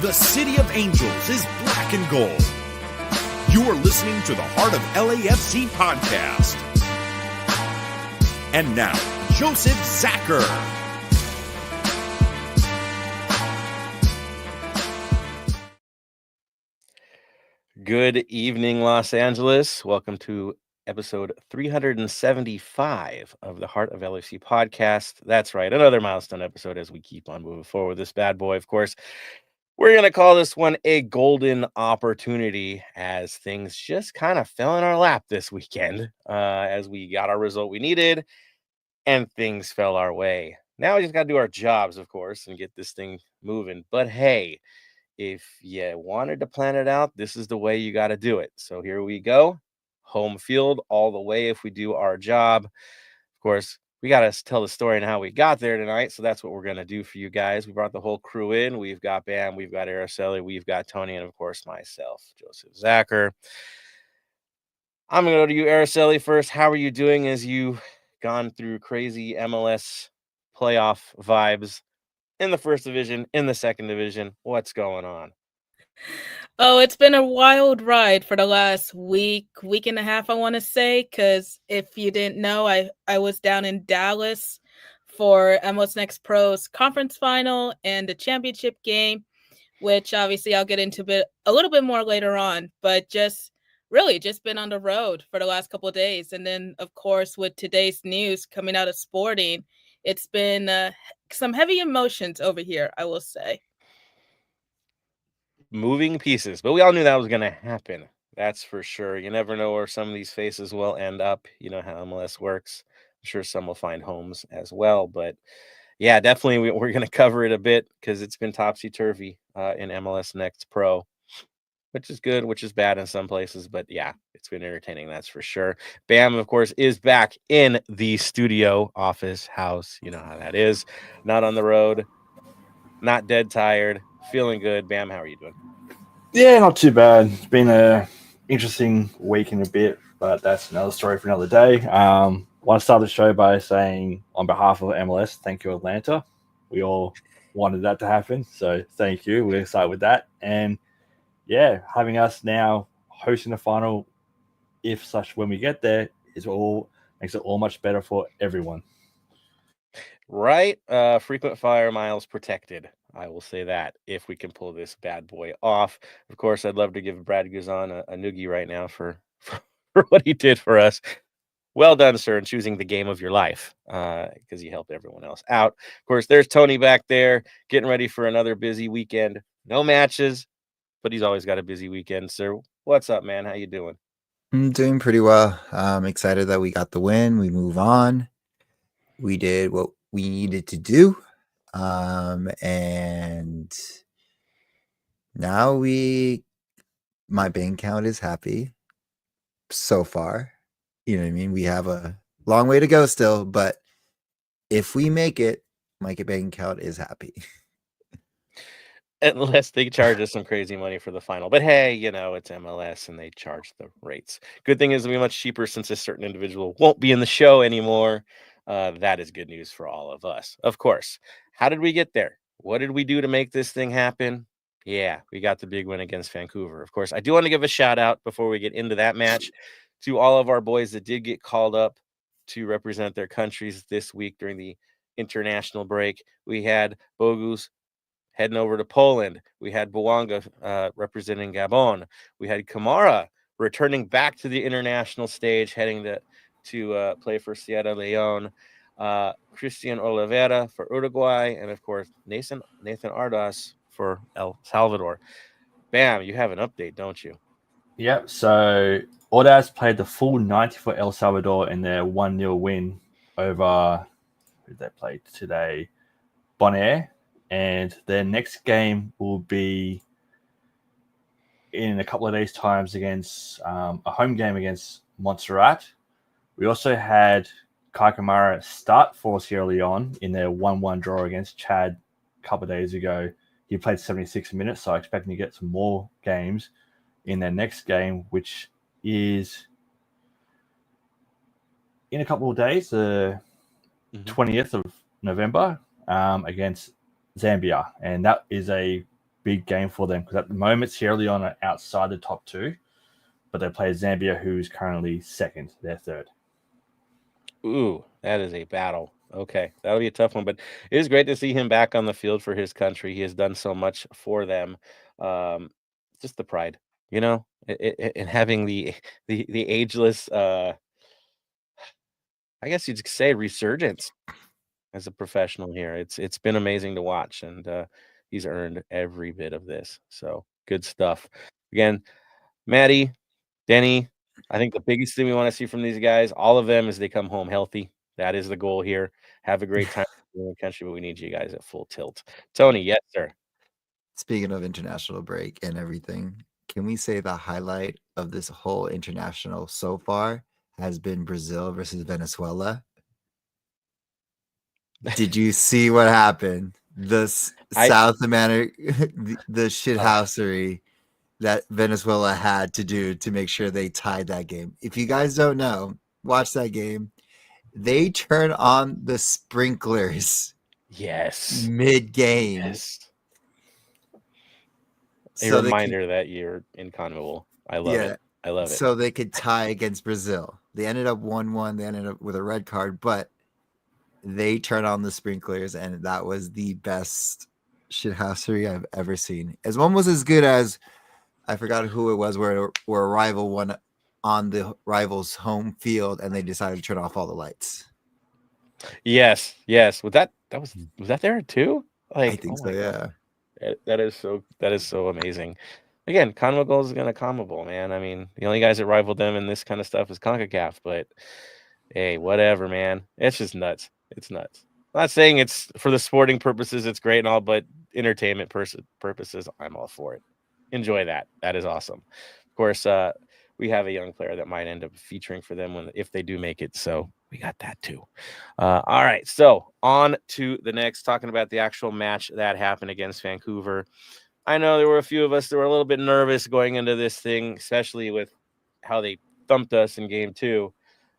The City of Angels is black and gold. You are listening to the Heart of LAFC podcast. And now, Joseph Zacher. Good evening, Los Angeles. Welcome to episode 375 of the Heart of LAFC podcast. That's right, another milestone episode as we keep on moving forward with this bad boy, of course. We're going to call this one a golden opportunity as things just kind of fell in our lap this weekend as we got our result we needed and things fell our way. Now we just got to do our jobs, of course, and get this thing moving. But hey, if you wanted to plan it out, this is the way you got to do it. So here we go. Home field all the way if we do our job. Of course, we got to tell the story and how we got there tonight. So that's what we're going to do for you guys. We brought the whole crew in. We've got Bam, we've got Araceli, we've got Tony, and of course myself, Joseph Zacher. I'm going to go to you, Araceli, first. How are you doing as you've gone through crazy MLS playoff vibes in the first division, in the second division? What's going on? Oh, it's been a wild ride for the last week and a half, I want to say, because if you didn't know, I was down in Dallas for MLS Next Pro's conference final and the championship game, which obviously I'll get into a little bit more later on, but just been on the road for the last couple of days. And then, of course, with today's news coming out of Sporting, it's been some heavy emotions over here, I will say. Moving pieces, but we all knew that was going to happen. That's for sure. You never know where some of these faces will end up. You know how MLS works. I'm sure some will find homes as well. But yeah, definitely we're going to cover it a bit because it's been topsy-turvy in MLS Next Pro, which is good, which is bad in some places. But yeah, it's been entertaining, that's for sure. Bam, of course, is back in the studio, office, house. You know how that is. Not on the road, not dead tired, feeling good. Bam, how are you doing? Yeah, not too bad. It's been an interesting week and a bit, but that's another story for another day. Want to start the show by saying, on behalf of MLS, thank you, Atlanta. We all wanted that to happen, so thank you. We're excited with that. And yeah, having us now hosting the final, if such when we get there, makes it all much better for everyone. Right. Frequent flyer miles protected. I will say that if we can pull this bad boy off. Of course, I'd love to give Brad Guzan a noogie right now for what he did for us. Well done, sir, in choosing the game of your life because you helped everyone else out. Of course, there's Tony back there getting ready for another busy weekend. No matches, but he's always got a busy weekend, sir. What's up, man? How you doing? I'm doing pretty well. I'm excited that we got the win. We move on. We did what we needed to do. And now my bank account is happy so far. You know what I mean? We have a long way to go still, but if we make it, my bank account is happy. Unless they charge us some crazy money for the final. But hey, you know, it's MLS and they charge the rates. Good thing is it'll be much cheaper since a certain individual won't be in the show anymore. That is good news for all of us. Of course. How did we get there? What did we do to make this thing happen? Yeah, we got the big win against Vancouver. Of course, I do want to give a shout out before we get into that match to all of our boys that did get called up to represent their countries this week during the international break. We had Bogus heading over to Poland. We had Bouanga representing Gabon. We had Kamara returning back to the international stage, heading to play for Sierra Leone. Christian Oliveira for Uruguay, and of course Nathan Ardas for El Salvador. Bam, you have an update, don't you? Yep, so Ardas played the full 90 for El Salvador in their 1-0 win over, who did they play today? Bonaire. And their next game will be in a couple of days' times against a home game against Montserrat. We also had Kai Kamara start for Sierra Leone in their 1-1 draw against Chad a couple of days ago. He played 76 minutes, so I expect him to get some more games in their next game, which is in a couple of days, the 20th of November, against Zambia. And that is a big game for them because at the moment Sierra Leone are outside the top 2, but they play Zambia, who's currently second. They're third. Ooh, that is a battle. Okay, that'll be a tough one, but it is great to see him back on the field for his country. He has done so much for them. Um, just the pride, and having the ageless, I guess you'd say, resurgence as a professional here. It's been amazing to watch, and he's earned every bit of this. So good stuff. Again, Maddie, Denny, I think the biggest thing we want to see from these guys, all of them, is they come home healthy. That is the goal here. Have a great time in the country, but we need you guys at full tilt. Tony, yes, sir. Speaking of international break and everything, can we say the highlight of this whole international so far has been Brazil versus Venezuela? Did you see what happened? South America, the shithousery that Venezuela had to do to make sure they tied that game. If you guys don't know, watch that game. They turn on the sprinklers. Yes. Mid-game. Yes. A reminder that you're in CONMEBOL. I love it. I love it. So they could tie against Brazil. They ended up 1-1. They ended up with a red card, but they turned on the sprinklers, and that was the best shithousery I've ever seen. As one was as good as, I forgot who it was, where a rival won on the rival's home field, and they decided to turn off all the lights. Yes. Was that there too? I think so. Yeah. That is so amazing. Again, CONMEBOL is gonna CONMEBOL, man. I mean, the only guys that rival them in this kind of stuff is CONCACAF, but hey, whatever, man. It's just nuts. It's nuts. I'm not saying it's for the sporting purposes, it's great and all, but entertainment purposes, I'm all for it. Enjoy that. That is awesome. Of course, we have a young player that might end up featuring for them if they do make it. So we got that too. All right. So on to the next, talking about the actual match that happened against Vancouver. I know there were a few of us that were a little bit nervous going into this thing, especially with how they thumped us in game 2.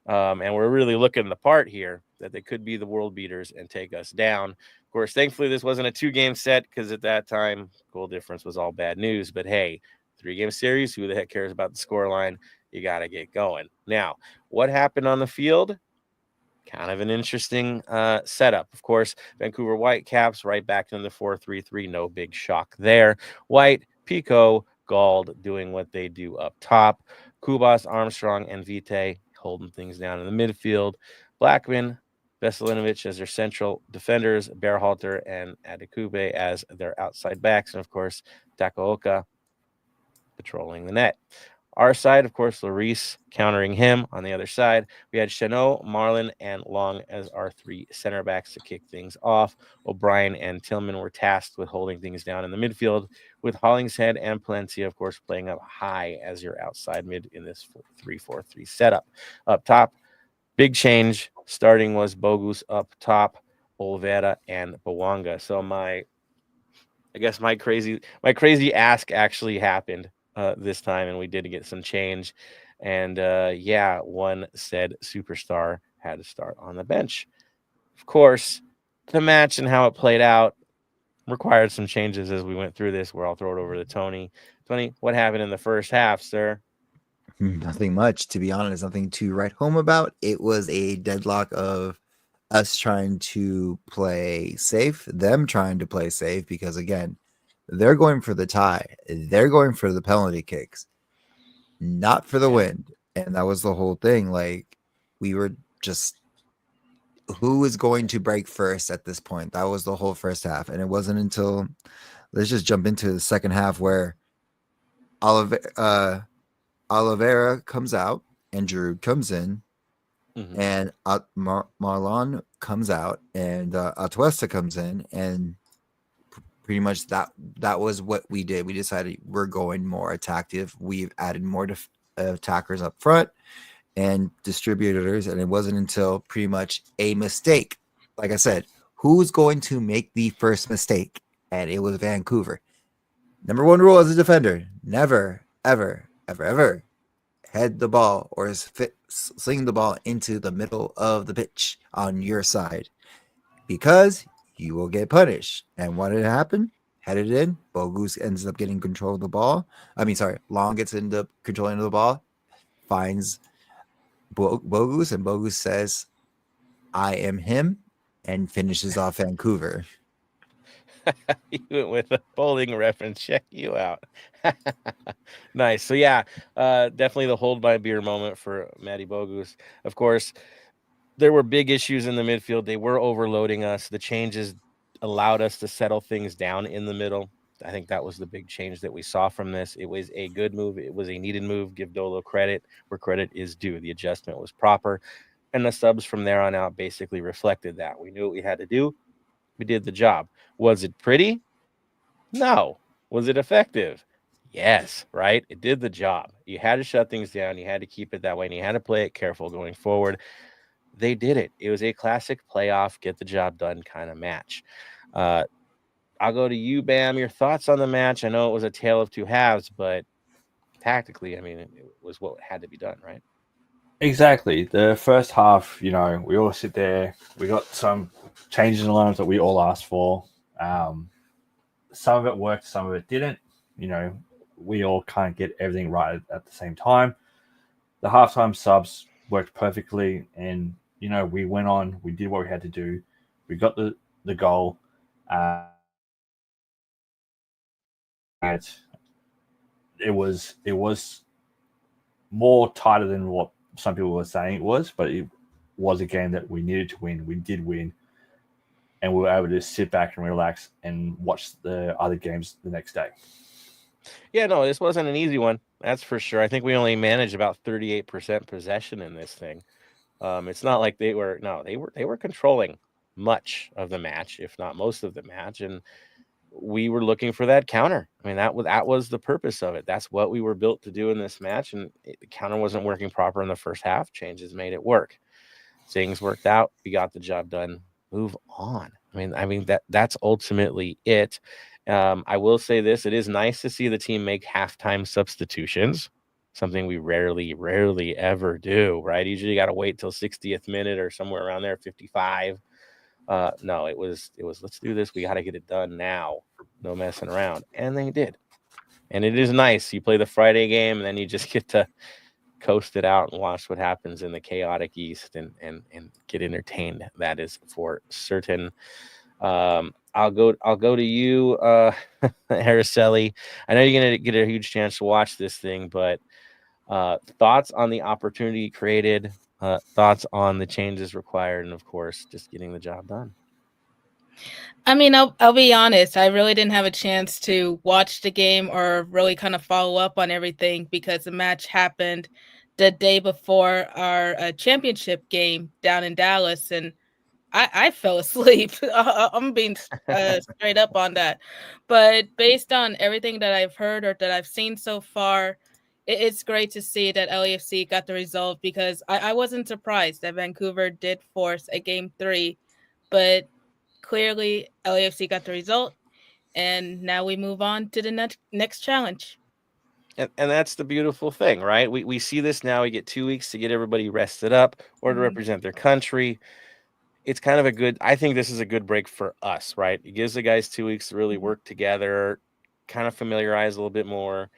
And we're really looking the part here that they could be the world beaters and take us down. Of course, thankfully, this wasn't a 2-game set because at that time, goal difference was all bad news. But hey, 3-game series, who the heck cares about the scoreline? You got to get going. Now, what happened on the field? Kind of an interesting setup. Of course, Vancouver Whitecaps right back into the 4-3-3. No big shock there. White, Pico, Gald doing what they do up top. Kubas, Armstrong, and Vite holding things down in the midfield. Blackman, Veselinovic as their central defenders. Berhalter and Adekube as their outside backs. And, of course, Takaoka patrolling the net. Our side, of course, Lloris countering him. On the other side, we had Chanot, Marlin, and Long as our 3 center backs to kick things off. O'Brien and Tillman were tasked with holding things down in the midfield, with Hollingshead and Palencia, of course, playing up high as your outside mid in this 3-4-3 setup. Up top, big change. Starting was Bogus up top, Olvera, and Bawanga. So my crazy ask actually happened this time, and we did get some change. And one said superstar had to start on the bench. Of course, the match and how it played out required some changes as we went through this, where I'll throw it over to Tony. Tony, what happened in the first half, sir? Nothing much, to be honest. Nothing to write home about. It was a deadlock of us trying to play safe, them trying to play safe, because again, they're going for the tie. They're going for the penalty kicks, not for the win. And that was the whole thing. Like, we were just, who is going to break first at this point? That was the whole first half. And it wasn't until, let's just jump into the second half, where Oliveira comes out and Giroud comes in, and Marlon comes out, and Atuesta comes in, and pretty much that was what we did. We decided we're going more attactive. We've added more attackers up front and distributors, and it wasn't until pretty much a mistake. Like I said, who's going to make the first mistake? And it was Vancouver. Number 1 rule as a defender: never, ever, ever, ever head the ball or sling the ball into the middle of the pitch on your side, because you will get punished. And what did happen? headed in. Bogus ends up getting control of the ball. Long gets into controlling of the ball, finds Bogus, and Bogus says, "I am him," and finishes off Vancouver. You went with a bowling reference. Check you out. Nice. So yeah, definitely the hold my beer moment for Matty Bogus. Of course, there were big issues in the midfield. They were overloading us. The changes allowed us to settle things down in the middle. I think that was the big change that we saw from this. It was a good move. It was a needed move. Give Dolo credit where credit is due. The adjustment was proper. And the subs from there on out basically reflected that. We knew what we had to do. We did the job. Was it pretty? No. Was it effective? Yes, right? It did the job. You had to shut things down. You had to keep it that way, and you had to play it careful going forward. They did it. It was a classic playoff, get the job done kind of match. I'll go to you, Bam. Your thoughts on the match? I know it was a tale of two halves, but tactically, I mean, it was what had to be done, right? Exactly. The first half, we all sit there. We got some changes in the lineups that we all asked for. Some of it worked, some of it didn't. We all can't get everything right at the same time. The halftime subs worked perfectly, and we went on. We did what we had to do. We got the goal. It was more tighter than what some people were saying it was, but it was a game that we needed to win. We did win, and we were able to sit back and relax and watch the other games the next day. Yeah, no, this wasn't an easy one. That's for sure. I think we only managed about 38% possession in this thing. It's not like they were controlling much of the match, if not most of the match, and we were looking for that counter. I mean, that was the purpose of it. That's what we were built to do in this match, and the counter wasn't working proper in the first half. Changes made it work. Things worked out. We got the job done. Move on. I mean that's ultimately it. I will say this: it is nice to see the team make halftime substitutions. Something we rarely ever do, right? Usually, you got to wait till 60th minute or somewhere around there, 55. No, it was let's do this. We got to get it done now. No messing around, and they did. And it is nice. You play the Friday game, and then you just get to coast it out and watch what happens in the chaotic East and get entertained. That is for certain. I'll go to you, Araceli. I know you're gonna get a huge chance to watch this thing, but thoughts on the opportunity created, thoughts on the changes required, and of course, just getting the job done. I mean, I'll be honest. I really didn't have a chance to watch the game or really kind of follow up on everything because the match happened the day before our championship game down in Dallas, and I fell asleep. I'm being straight up on that. But based on everything that I've heard or that I've seen so far, it's great to see that LAFC got the result because I wasn't surprised that Vancouver did force a game 3, but clearly LAFC got the result, and now we move on to the next challenge. And that's the beautiful thing, right? We see this now. We get 2 weeks to get everybody rested up or to represent their country. It's kind of I think this is a good break for us, right? It gives the guys 2 weeks to really work together, kind of familiarize a little bit more,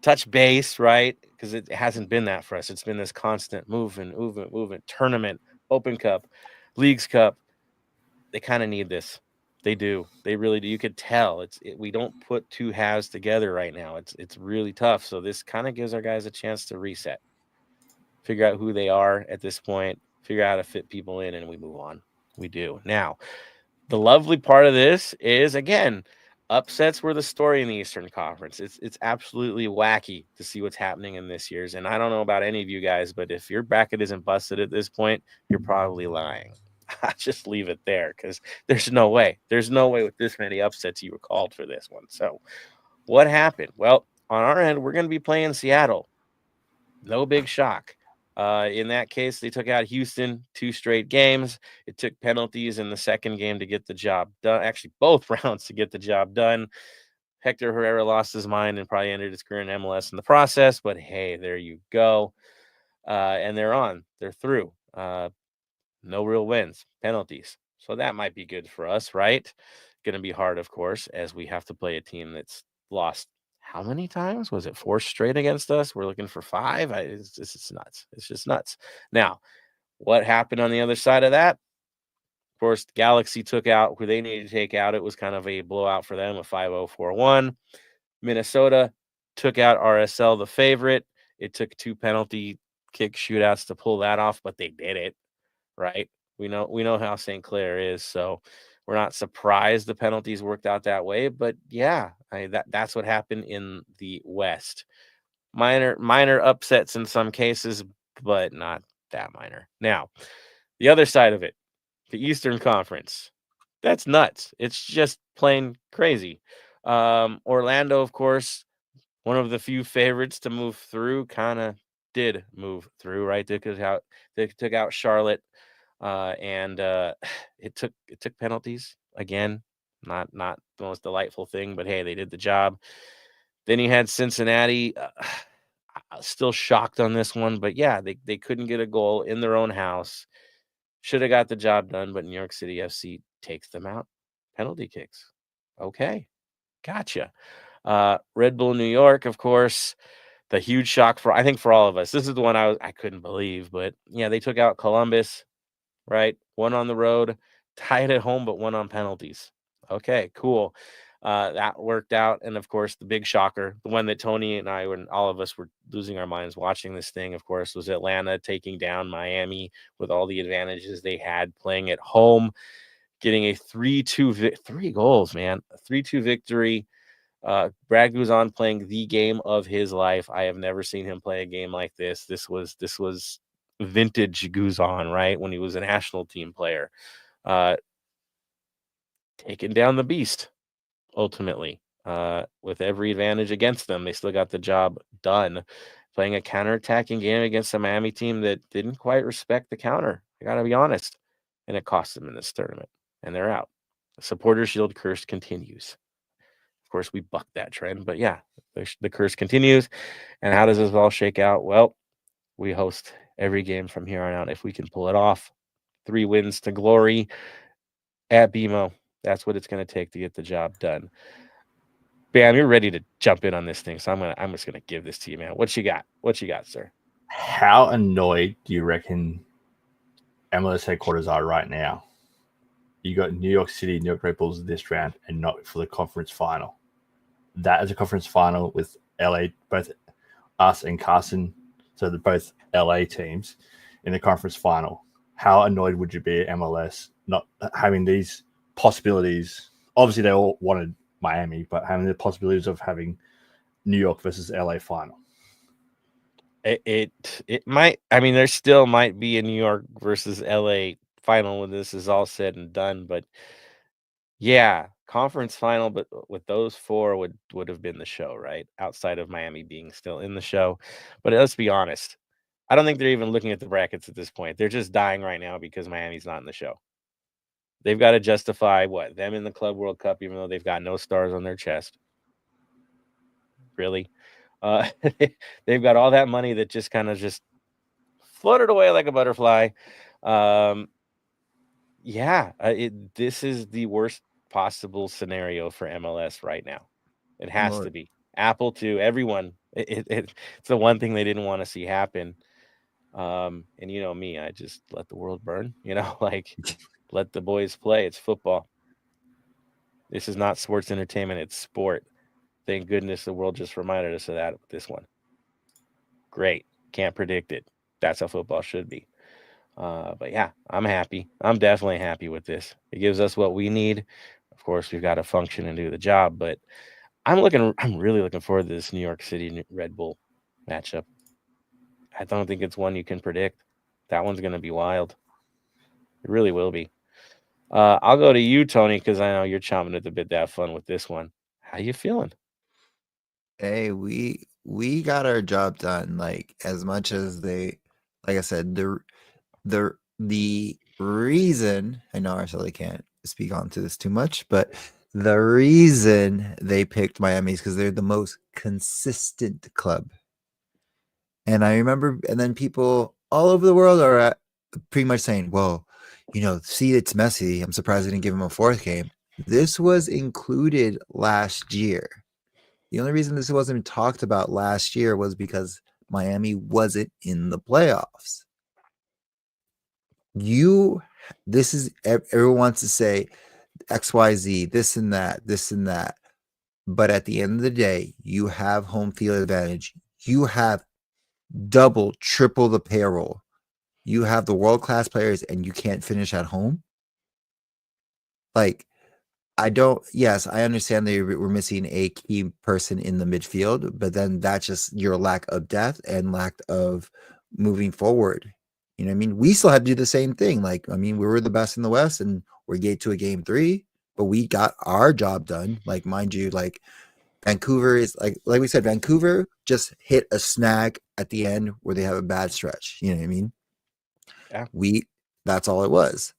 touch base, right? Because it hasn't been that for us. It's been this constant movement, tournament, Open Cup, Leagues Cup. They kind of need this. They do. They really do. You could tell we don't put two halves together right now. It's really tough. So this kind of gives our guys a chance to reset, figure out who they are at this point, figure out how to fit people in, and we move on. We do. Now, the lovely part of this is, again, upsets were the story in the Eastern Conference. It's absolutely wacky to see what's happening in this year's. And I don't know about any of you guys, but if your bracket isn't busted at this point, you're probably lying. I'll just leave it there because there's no way. There's no way with this many upsets you were called for this one. So what happened? Well, on our end, we're going to be playing Seattle. No big shock. In that case, they took out Houston 2 straight games. It took penalties in the second game to get the job done. Actually, both rounds to get the job done. Hector Herrera lost his mind and probably ended his career in MLS in the process. But hey, there you go. And they're on. They're through. No real wins, penalties. So that might be good for us, right? going to be hard, of course, as we have to play a team that's lost how many times? Was it 4 straight against us? We're looking for 5. It's nuts. It's just nuts. Now, what happened on the other side of that? Of course, Galaxy took out who they needed to take out. It was kind of a blowout for them, a 5-0, 4-1. Minnesota took out RSL, the favorite. It took 2 penalty kick shootouts to pull that off, but they did it, right? We know how St. Clair is, so we're not surprised the penalties worked out that way. But yeah, that's what happened in the West. Minor upsets in some cases, but not that minor. Now, the other side of it, the Eastern Conference, that's nuts. It's just plain crazy. Orlando, of course, one of the few favorites to move through, kind of did move through, right? They took out Charlotte, and it took penalties again. Not the most delightful thing, but hey, they did the job. Then you had Cincinnati. Still shocked on this one, but yeah, they couldn't get a goal in their own house. Should have got the job done, but New York City FC takes them out. Penalty kicks. Okay, gotcha. Red Bull New York, of course, the huge shock for all of us. This is the one I couldn't believe, but yeah, they took out Columbus, right? 1 on the road, tied at home, but 1 on penalties. Okay, cool. That worked out. And of course, the big shocker, the one that Tony and I and all of us were losing our minds watching this thing, of course, was Atlanta taking down Miami with all the advantages they had playing at home, getting a 3-2 3 goals, man. A 3-2 victory. Brad Guzan playing the game of his life. I have never seen him play a game like this. This was vintage Guzan, right? When he was a national team player. Taking down the beast, ultimately. With every advantage against them, they still got the job done. Playing a counterattacking game against a Miami team that didn't quite respect the counter. I got to be honest. And it cost them in this tournament. And they're out. The Supporter Shield curse continues. Of course, we bucked that trend. But yeah, the curse continues. And how does this all shake out? Well, we host every game from here on out if we can pull it off. 3 wins to glory at BMO. That's what it's going to take to get the job done. Bam, you're ready to jump in on this thing, so I'm just gonna give this to you, man. What you got? What you got, sir? How annoyed do you reckon MLS headquarters are right now? You got New York City, New York Red Bulls this round, and not for the conference final. That is a conference final with LA, both us and Carson, so they're both LA teams in the conference final. How annoyed would you be at MLS not having these possibilities? Obviously, they all wanted Miami, but having the possibilities of having New York versus LA final. It might. I mean, there still might be a New York versus LA final when this is all said and done. But yeah, conference final. But with those 4 would have been the show, right? Outside of Miami being still in the show. But let's be honest. I don't think they're even looking at the brackets at this point. They're just dying right now because Miami's not in the show. They've got to justify them in the Club World Cup, even though they've got no stars on their chest. Really? They've got all that money that just kind of just floated away like a butterfly. This is the worst possible scenario for MLS right now. It has to be. Apple too. Everyone. It's the one thing they didn't want to see happen. And you know me, I just let the world burn. Like let the boys play. It's football. This is not sports entertainment. It's sport. Thank goodness the world just reminded us of that with this one. Great. Can't predict it. That's how football should be. But yeah, I'm happy. I'm definitely happy with this. It gives us what we need. Of course, we've got to function and do the job, but I'm really looking forward to this New York City Red Bull matchup. I don't think it's one you can predict. That one's going to be wild. It really will be. I'll go to you, Tony, because I know you're chomping at the bit to have fun with this one. How you feeling? Hey, we got our job done. Like as much as like I said, the reason I know I really can't speak on to this too much, but the reason they picked Miami is because they're the most consistent club. And I remember, and then people all over the world are pretty much saying, "Well, see, it's Messi. I'm surprised they didn't give him a 4th game." This was included last year. The only reason this wasn't talked about last year was because Miami wasn't in the playoffs. Everyone wants to say XYZ, this and that. But at the end of the day, you have home field advantage. You have double, triple the payroll. You have the world-class players and you can't finish at home. Like, yes, I understand that we're missing a key person in the midfield, but then that's just your lack of depth and lack of moving forward. You know what I mean? We still had to do the same thing. Like, I mean, we were the best in the West and we're getting to a game 3, but we got our job done. Like, mind you, like Vancouver is like we said, Vancouver just hit a snag at the end where they have a bad stretch. You know what I mean? Yeah. That's all it was.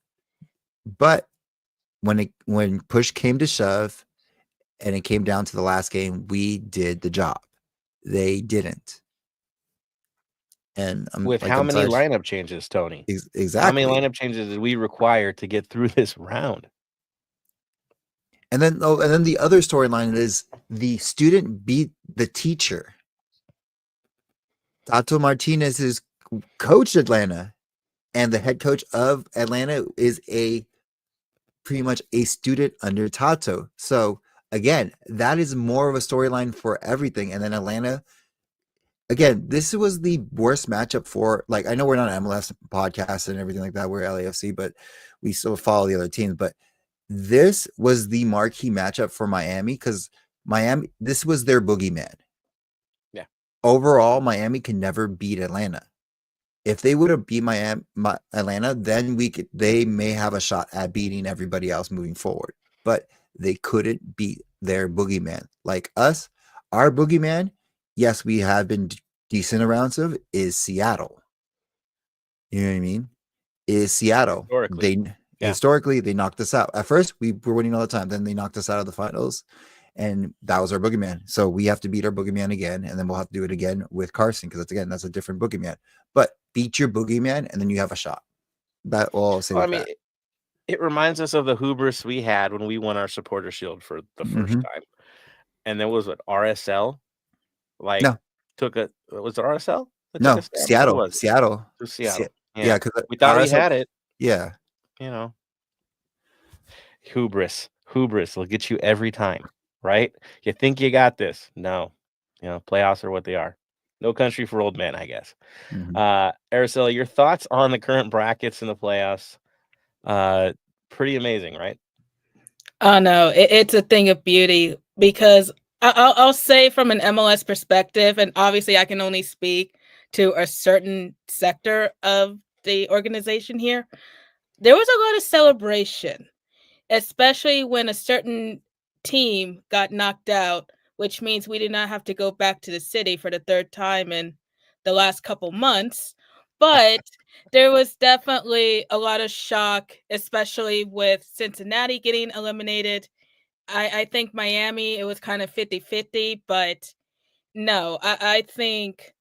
But when push came to shove and it came down to the last game, we did the job. They didn't. And with how many lineup changes, Tony? Exactly. How many lineup changes did we require to get through this round? And then the other storyline is the student beat the teacher. Tato Martinez is coached Atlanta, and the head coach of Atlanta is pretty much a student under Tato. So again, that is more of a storyline for everything. And then Atlanta, again, this was the worst matchup for, like, I know we're not an MLS podcast and everything like that. We're LAFC, but we still follow the other teams. But this was the marquee matchup for Miami because this was their boogeyman. Yeah. Overall, Miami can never beat Atlanta. If they would have beat Atlanta, then they may have a shot at beating everybody else moving forward. But they couldn't beat their boogeyman. Like us, our boogeyman, yes, we have been decent around of, is Seattle. You know what I mean? Is Seattle. Historically, they knocked us out. At first, we were winning all the time. Then they knocked us out of the finals. And that was our boogeyman. So we have to beat our boogeyman again. And then we'll have to do it again with Carson because that's a different boogeyman. But beat your boogeyman and then you have a shot. That will say that. It reminds us of the hubris we had when we won our supporter shield for the first time. And there was RSL. Like, no. Was it RSL? No, Seattle. Seattle. Yeah, because we thought we had it. Yeah. You know, hubris will get you every time, right? You think you got this. No, playoffs are what they are. No country for old men, I guess. Araceli, your thoughts on the current brackets in the playoffs? Pretty amazing, right? Oh no, it's a thing of beauty because I'll say from an MLS perspective, and obviously I can only speak to a certain sector of the organization here. There was a lot of celebration, especially when a certain team got knocked out, which means we did not have to go back to the city for the third time in the last couple months. But there was definitely a lot of shock, especially with Cincinnati getting eliminated. I think Miami, it was kind of 50-50, but no, I think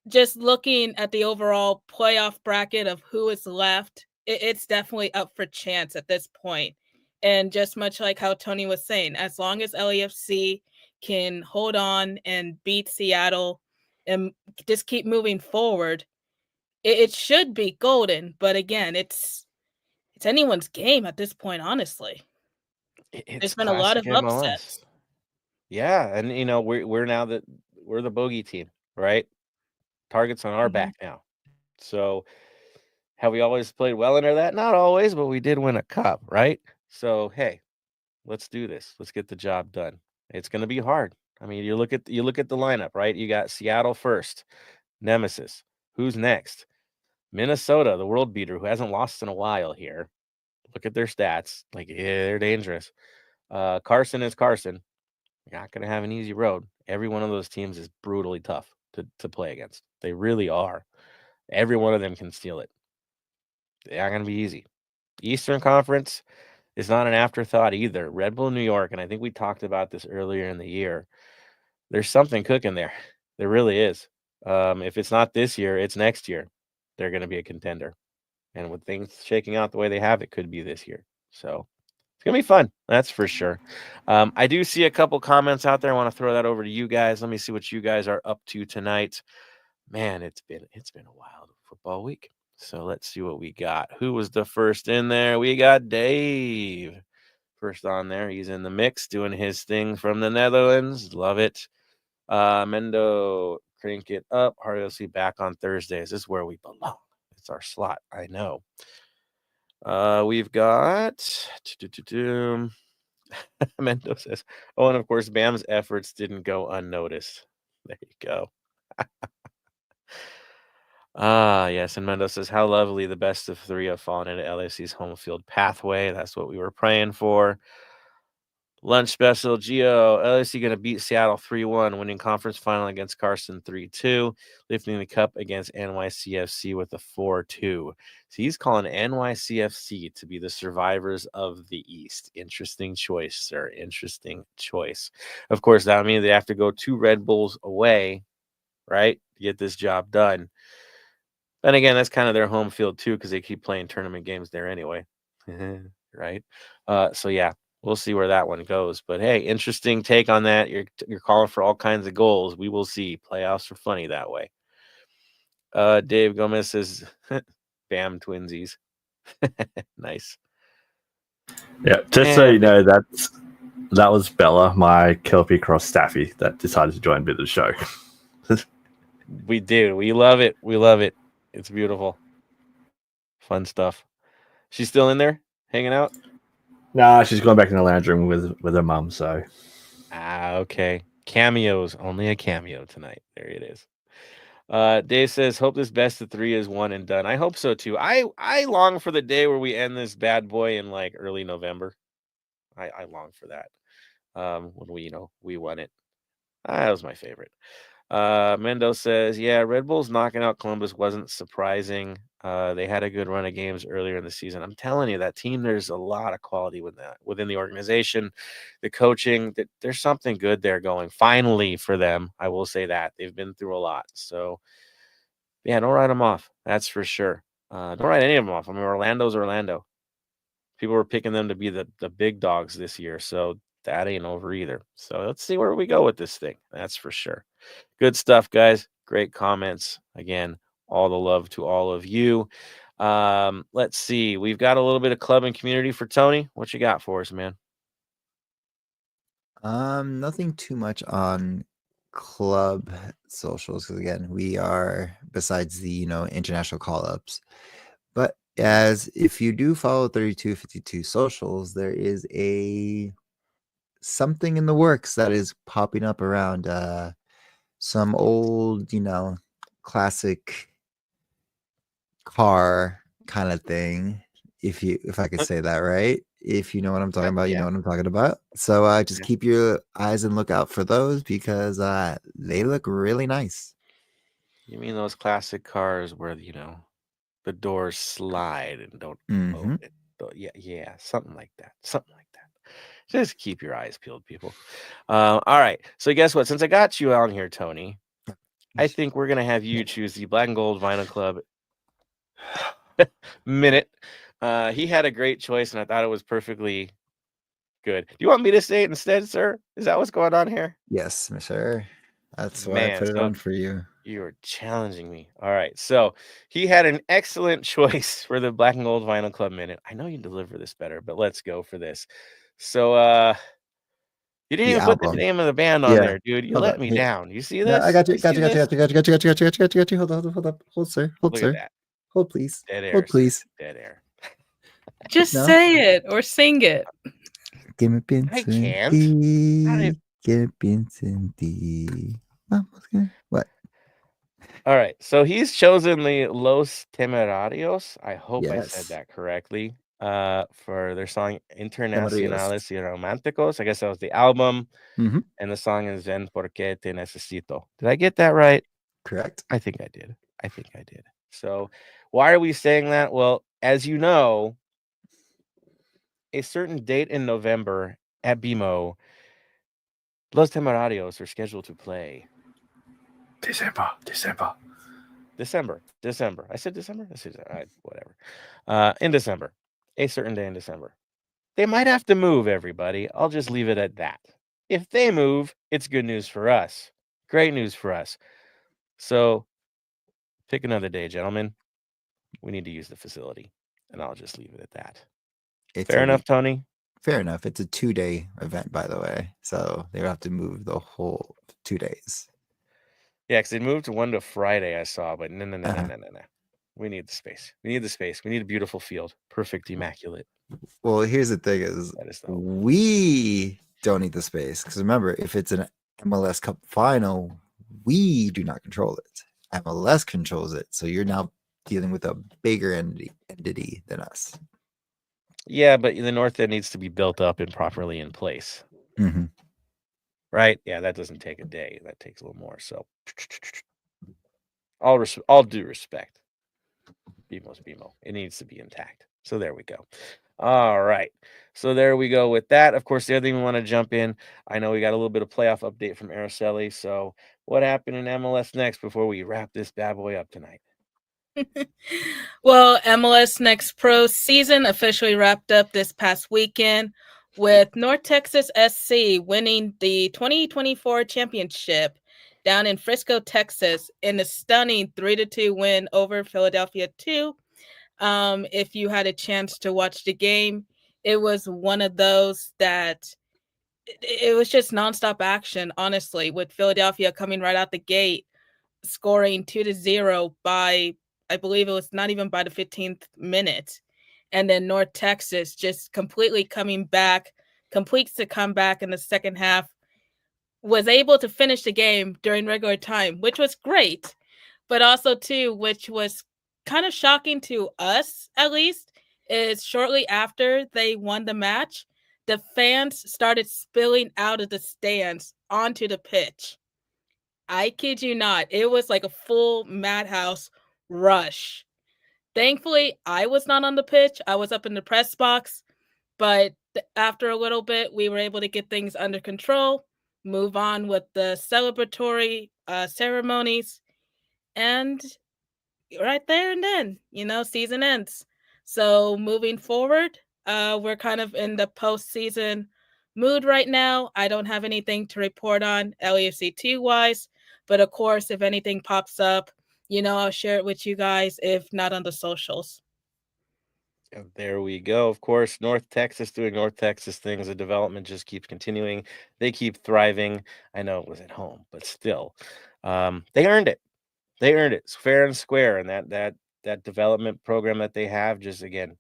just looking at the overall playoff bracket of who is left, it's definitely up for chance at this point. And just much like how Tony was saying, as long as LAFC can hold on and beat Seattle and just keep moving forward, it should be golden. But again, it's anyone's game at this point, honestly. There's been a lot of upsets. MLS. Yeah, and we're now we're the bogey team, right? Targets on our back now. So have we always played well under that? Not always, but we did win a cup, right? So hey, let's do this. Let's get the job done. It's going to be hard. I mean, you look at the lineup, right? You got Seattle first, Nemesis. Who's next? Minnesota, the world beater, who hasn't lost in a while here. Look at their stats. Like, yeah, they're dangerous. Carson is Carson. You're not going to have an easy road. Every one of those teams is brutally tough to play against. They really are. Every one of them can steal it. They're not going to be easy. Eastern Conference is not an afterthought either. Red Bull New York, and I think we talked about this earlier in the year. There's something cooking there. There really is. If it's not this year, it's next year. They're going to be a contender. And with things shaking out the way they have, it could be this year. So It's going to be fun. That's for sure. I do see a couple comments out there. I want to throw that over to you guys. Let me see what you guys are up to tonight. Man, it's been a wild football week. So let's see what we got. Who was the first in there? We got Dave. First on there. He's in the mix doing his thing from the Netherlands. Love it. Mendo, crank it up. Heart of LAFC back on Thursdays. This is where we belong. It's our slot. I know. We've got Mendo says, oh, and of course, Bam's efforts didn't go unnoticed. There you go. Yes. And Mendo says, how lovely the best of three have fallen into LAFC's home field pathway. That's what we were praying for. Lunch special, Gio. LAFC going to beat Seattle 3-1, winning conference final against Carson 3-2, lifting the cup against NYCFC with a 4-2. So he's calling NYCFC to be the survivors of the East. Interesting choice, sir. Interesting choice. Of course, that means they have to go 2 Red Bulls away, right, to get this job done. And again, that's kind of their home field too, because they keep playing tournament games there anyway. Right? So yeah, we'll see where that one goes. But hey, interesting take on that. You're calling for all kinds of goals. We will see. Playoffs are funny that way. Dave Gomez says, "Bam, twinsies." Nice. Yeah, just so you know, that was Bella, my Kelpie Cross Staffy, that decided to join a bit of the show. We do. We love it. We love it. It's beautiful. Fun stuff. She's still in there, hanging out? Nah, she's going back in the lounge room with her mum, so. Okay. Cameos. Only a cameo tonight. There it is. Dave says, hope this best of 3 is one and done. I hope so too. I long for the day where we end this bad boy in like early November. I long for that. When we won it. That was my favorite. Mendo says, yeah, Red Bulls knocking out Columbus wasn't surprising. They had a good run of games earlier in the season. I'm telling you, that team, there's a lot of quality within the organization, the coaching. There's something good there going. Finally, for them, I will say that they've been through a lot. So, yeah, don't write them off. That's for sure. Don't write any of them off. I mean, Orlando's Orlando. People were picking them to be the big dogs this year, so that ain't over either. So let's see where we go with this thing. That's for sure. Good stuff, guys. Great comments. Again, all the love to all of you. Let's see. We've got a little bit of club and community for Tony. What you got for us, man? Nothing too much on club socials, because again, we are, besides the international call-ups, but as if you do follow 3252 socials, there is something in the works that is popping up around some old classic car kind of thing, if I could say that right. If you know what I'm talking about, you know what I'm talking about. So just keep your eyes and look out for those, because they look really nice. You mean those classic cars where the doors slide and don't open? Yeah, something like that. Something like that. Just keep your eyes peeled, people. All right. So guess what? Since I got you on here, Tony, I think we're gonna have you choose the Black and Gold Vinyl Club minute. He had a great choice, and I thought it was perfectly good. Do you want me to say it instead, sir? Is that what's going on here? Yes, sir. That's why I put it on for you. You are challenging me. All right. So he had an excellent choice for the Black and Gold Vinyl Club minute. I know you deliver this better, but let's go for this. So you didn't even put the name of the band on there, dude. You let me down. You see this? No, I got you. Got you. Hold up. Hold, sir. Hold, Look sir. at that. Hold, please. Dead air. Hold, please. Dead air. Just say it or sing it. I can't. What? All right. So he's chosen the Los Temerarios. I hope I said that correctly. For their song Internacionales y Románticos. I guess that was the album. And the song is Ven Porque Te Necesito. Did I get that right? Correct. I think I did. So why are we saying that? Well, as you know, a certain date in November at BMO, Los Temerarios are scheduled to play. December. I said December? Whatever. In December. A certain day in December. They might have to move, everybody. I'll just leave it at that. If they move, it's good news for us. Great news for us. So pick another day, gentlemen. We need to use the facility, and I'll just leave it at that. Fair enough, Tony? Fair enough. It's a 2-day event, by the way. So they would have to move the whole 2 days. Yeah, because they moved one to Friday, I saw, but no. We need the space. We need the space. We need a beautiful field. Perfect, immaculate. Well, here's the thing is That is the hope. we don't need the space. Because remember, if it's an MLS Cup final, we do not control it. MLS controls it. So you're now dealing with a bigger entity than us. Yeah, but the north end needs to be built up and properly in place. Mm-hmm. Right? Yeah, that doesn't take a day. That takes a little more. So all due respect. BMO's BMO. It needs to be intact. So there we go. All right. So there we go with that. Of course, the other thing we want to jump in, I know we got a little bit of playoff update from Araceli. So what happened in MLS Next before we wrap this bad boy up tonight? Well, MLS Next Pro season officially wrapped up this past weekend with North Texas SC winning the 2024 championship down in Frisco, Texas, in a stunning 3-2 win over Philadelphia 2. If you had a chance to watch the game, it was one of those that it was just nonstop action, honestly, with Philadelphia coming right out the gate, scoring 2-0 by, I believe it was not even by the 15th minute. And then North Texas just completely completes the comeback in the second half, was able to finish the game during regular time, which was great. But also, too, which was kind of shocking to us, at least, is shortly after they won the match, the fans started spilling out of the stands onto the pitch. I kid you not. It was like a full madhouse rush. Thankfully, I was not on the pitch. I was up in the press box. But after a little bit, we were able to get things under control, move on with the celebratory ceremonies. And right there and then, season ends. So moving forward, we're kind of in the postseason mood right now. I don't have anything to report on LAFC 2 wise, but of course, if anything pops up, I'll share it with you guys, if not on the socials. There we go. Of course, North Texas doing North Texas things. The development just keeps continuing. They keep thriving. I know it was at home, but still, they earned it. They earned it. It's fair and square, and that development program that they have just again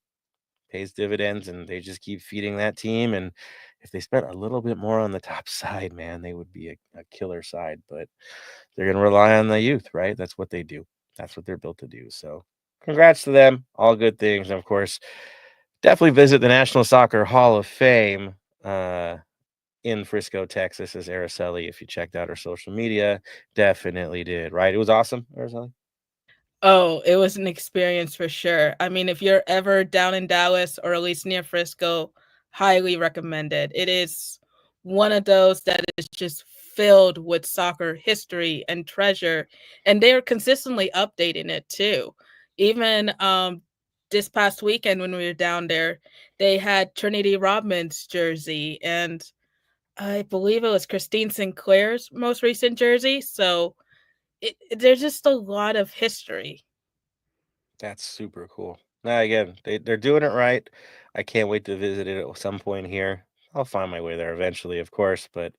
pays dividends, and they just keep feeding that team. And if they spent a little bit more on the top side, man, they would be a killer side. But they're going to rely on the youth, right? That's what they do. That's what they're built to do. So congrats to them. All good things. And of course, definitely visit the National Soccer Hall of Fame in Frisco, Texas, as Araceli. If you checked out her social media, definitely did, right? It was awesome, Araceli. Oh, it was an experience for sure. I mean, if you're ever down in Dallas or at least near Frisco, highly recommended. It is one of those that is just filled with soccer history and treasure, and they're consistently updating it too. Even this past weekend when we were down there, they had Trinity Rodman's jersey, and I believe it was Christine Sinclair's most recent jersey. So there's just a lot of history. That's super cool. Now, again, they're doing it right. I can't wait to visit it at some point here. I'll find my way there eventually, of course, but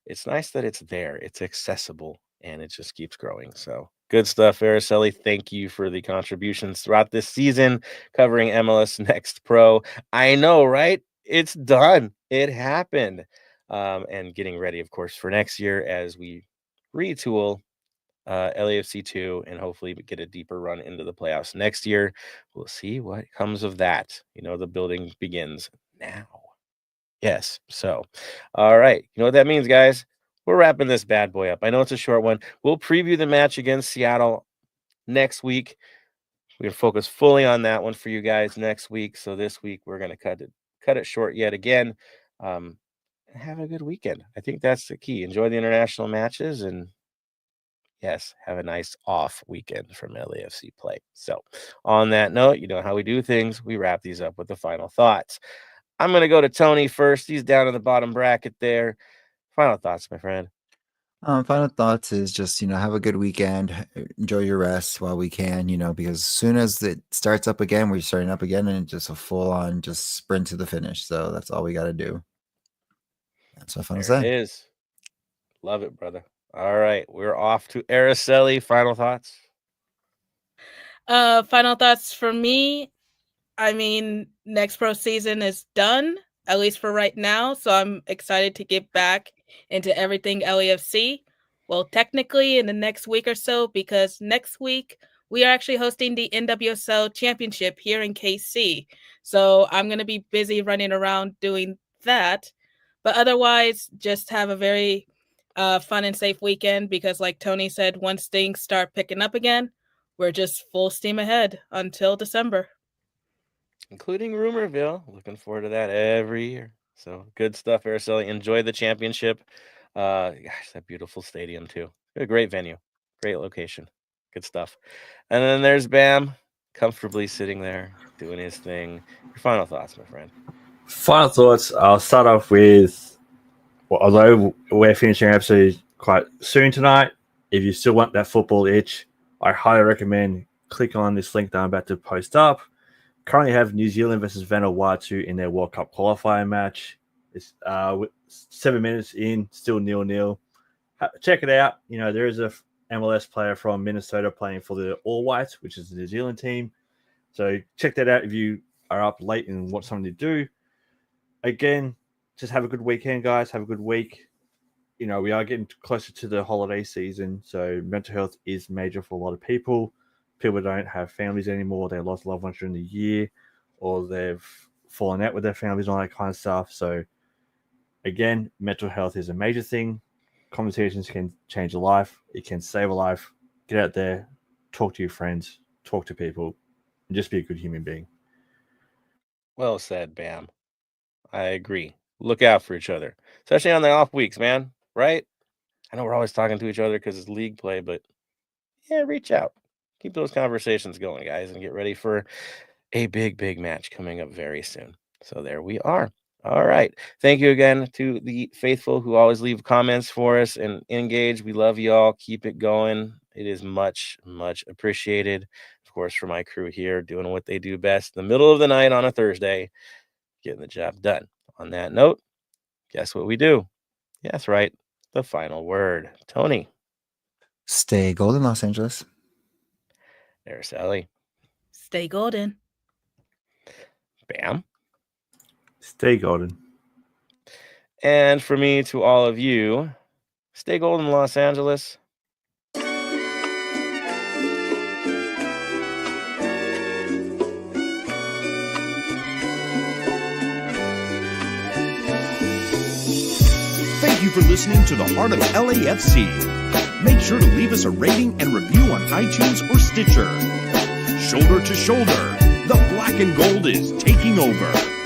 it's nice that it's there. It's accessible, and it just keeps growing. So good stuff, Araceli. Thank you for the contributions throughout this season covering MLS Next Pro. I know, right? It's done. It happened. And getting ready, of course, for next year as we retool LAFC 2 and hopefully get a deeper run into the playoffs next year. We'll see what comes of that. The building begins now. Yes. So, all right. You know what that means, guys? We're wrapping this bad boy up. I know it's a short one. We'll preview the match against Seattle next week. We're going to focus fully on that one for you guys next week. So this week we're going to cut it short yet again. Have a good weekend. I think that's the key. Enjoy the international matches and yes, have a nice off weekend from LAFC play. So on that note, you know how we do things. We wrap these up with the final thoughts. I'm going to go to Tony first. He's down in the bottom bracket there. Final thoughts, my friend. Final thoughts is just, have a good weekend. Enjoy your rest while we can, because as soon as it starts up again, we're starting up again, and it's just a full on just sprint to the finish. So that's all we got to do. That's what I'm saying. It is. Love it, brother. All right. We're off to Araceli. Final thoughts. Final thoughts for me. I mean, next pro season is done, at least for right now. So I'm excited to get back into everything LAFC. Well, technically in the next week or so, because next week we are actually hosting the NWSL Championship here in KC. So I'm going to be busy running around doing that. But otherwise, just have a very fun and safe weekend because like Tony said, once things start picking up again, we're just full steam ahead until December. Including Rumorville. Looking forward to that every year. So good stuff, Araceli. Enjoy the championship. Gosh, that beautiful stadium too. A great venue. Great location. Good stuff. And then there's Bam, comfortably sitting there, doing his thing. Your final thoughts, my friend. Final thoughts. I'll start off with, although we're finishing our episode quite soon tonight, if you still want that football itch, I highly recommend click on this link that I'm about to post up. Currently have New Zealand versus Vanuatu in their World Cup qualifying match. It's with 7 minutes in, still 0-0. Check it out. There is a MLS player from Minnesota playing for the All Whites, which is the New Zealand team. So check that out if you are up late and want something to do. Again, just have a good weekend, guys. Have a good week. We are getting closer to the holiday season, so mental health is major for a lot of people. People don't have families anymore. They lost loved ones during the year, or they've fallen out with their families and all that kind of stuff. So, again, mental health is a major thing. Conversations can change a life. It can save a life. Get out there, talk to your friends, talk to people, and just be a good human being. Well said, Bam. I agree. Look out for each other, especially on the off weeks, man. Right? I know we're always talking to each other because it's league play, but yeah, reach out. Keep those conversations going, guys, and get ready for a big match coming up very soon. So there we are. All right. Thank you again to the faithful who always leave comments for us and engage. We love you all. Keep it going. It is much appreciated. Of course, for my crew here doing what they do best in the middle of the night on a Thursday, getting the job done. On that note, guess what we do? Yeah, that's right. The final word. Tony. Stay golden, Los Angeles. There's Ellie. Stay golden. Bam. Stay golden. And for me, to all of you, stay golden, Los Angeles. Thank you for listening to the Heart of LAFC. Make sure to leave us a rating and review on iTunes or Stitcher. Shoulder to shoulder, the black and gold is taking over.